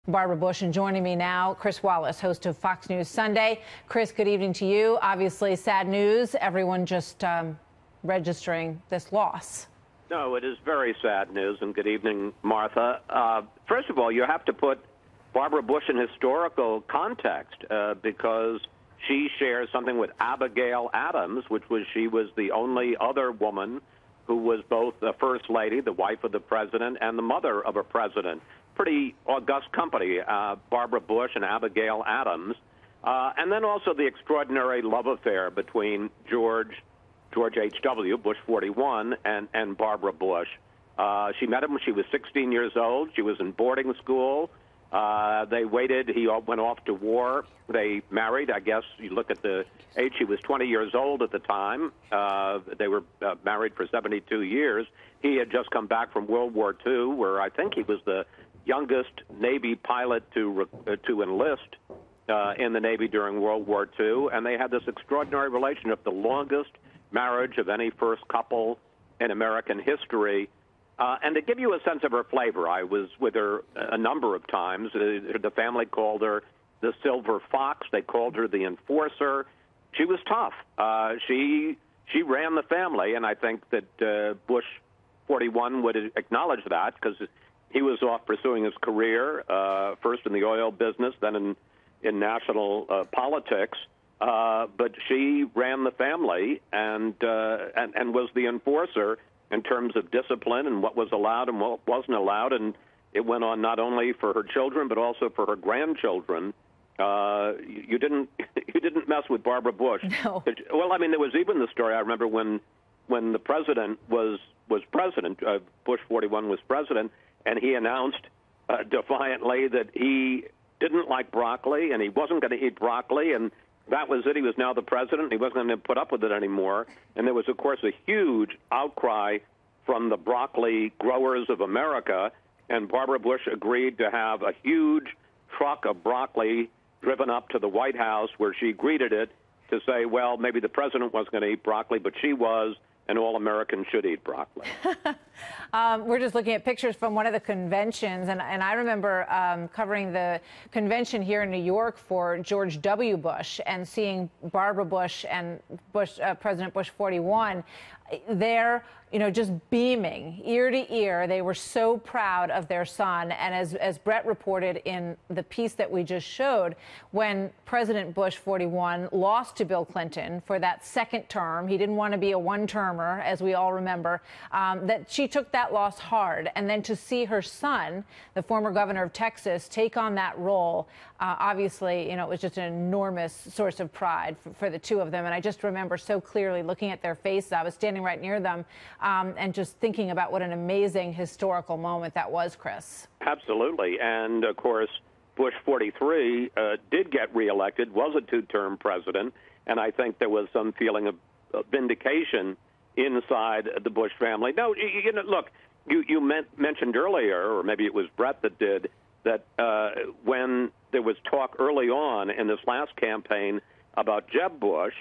Barbara Bush, and joining me now, Chris Wallace, host of Fox News Sunday. Chris, good evening to you. Obviously, sad news. Everyone just registering this loss. No, it is very sad news, and good evening, Martha. First of all, you have to put Barbara Bush in historical context because she shares something with Abigail Adams, she was the only other woman who was both the First Lady, the wife of the president, and the mother of a president. Pretty august company, Barbara Bush and Abigail Adams. And then also the extraordinary love affair between George H.W., Bush 41, and Barbara Bush. She met him when she was 16 years old. She was in boarding school. They waited. He went off to war. They married. I guess you look at the age. She was 20 years old at the time. They were married for 72 years. He had just come back from World War II, where I think he was the youngest Navy pilot to enlist in the Navy during World War II. And they had this extraordinary relationship, the longest marriage of any first couple in American history. And to give you a sense of her flavor, I was with her a number of times. The family called her the Silver Fox. They called her the Enforcer. She was tough. She ran the family, and I think that Bush 41 would acknowledge that because he was off pursuing his career, first in the oil business, then in national politics. But she ran the family and was the enforcer in terms of discipline and what was allowed and what wasn't allowed. And it went on not only for her children, but also for her grandchildren. You didn't mess with Barbara Bush. No. Well, I mean, there was even the story, I remember when the president was president, Bush 41 was president, and he announced defiantly that he didn't like broccoli and he wasn't going to eat broccoli, and that was it. He was now the president. He wasn't going to put up with it anymore. And there was, of course, a huge outcry from the broccoli growers of America, and Barbara Bush agreed to have a huge truck of broccoli driven up to the White House, where she greeted it to say, well, maybe the president wasn't going to eat broccoli, but she was, and all Americans should eat broccoli. We're just looking at pictures from one of the conventions, and I remember covering the convention here in New York for George W. Bush and seeing Barbara Bush and President Bush 41 there, just beaming ear to ear. They were so proud of their son. And as Brett reported in the piece that we just showed, when President Bush 41 lost to Bill Clinton for that second term, he didn't want to be a one-termer, as we all remember, that she took that loss hard. And then to see her son, the former governor of Texas, take on that role, obviously, it was just an enormous source of pride for the two of them. And I just remember so clearly looking at their faces. I was standing right near them and just thinking about what an amazing historical moment that was, Chris. Absolutely. And, of course, Bush 43 did get reelected, was a two-term president, and I think there was some feeling of vindication inside the Bush family. No, look, you mentioned earlier, or maybe it was Brett that did, that when there was talk early on in this last campaign about Jeb Bush,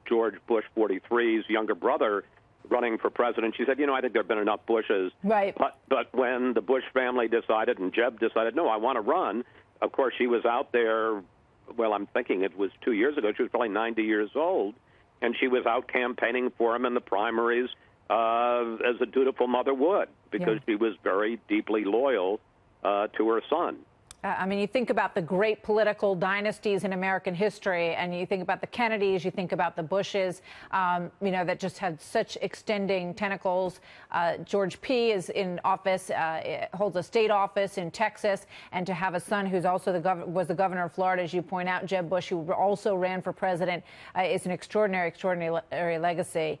George Bush 43's younger brother, running for president, she said, I think there have been enough Bushes. Right. But when the Bush family decided and Jeb decided, no, I want to run, of course, she was out there, well, I'm thinking it was 2 years ago. She was probably 90 years old, and she was out campaigning for him in the primaries as a dutiful mother would, because she was very deeply loyal to her son. I mean, you think about the great political dynasties in American history, and you think about the Kennedys, you think about the Bushes, that just had such extending tentacles. George P. is in office, holds a state office in Texas, and to have a son who's also was the governor of Florida, as you point out, Jeb Bush, who also ran for president, is an extraordinary legacy.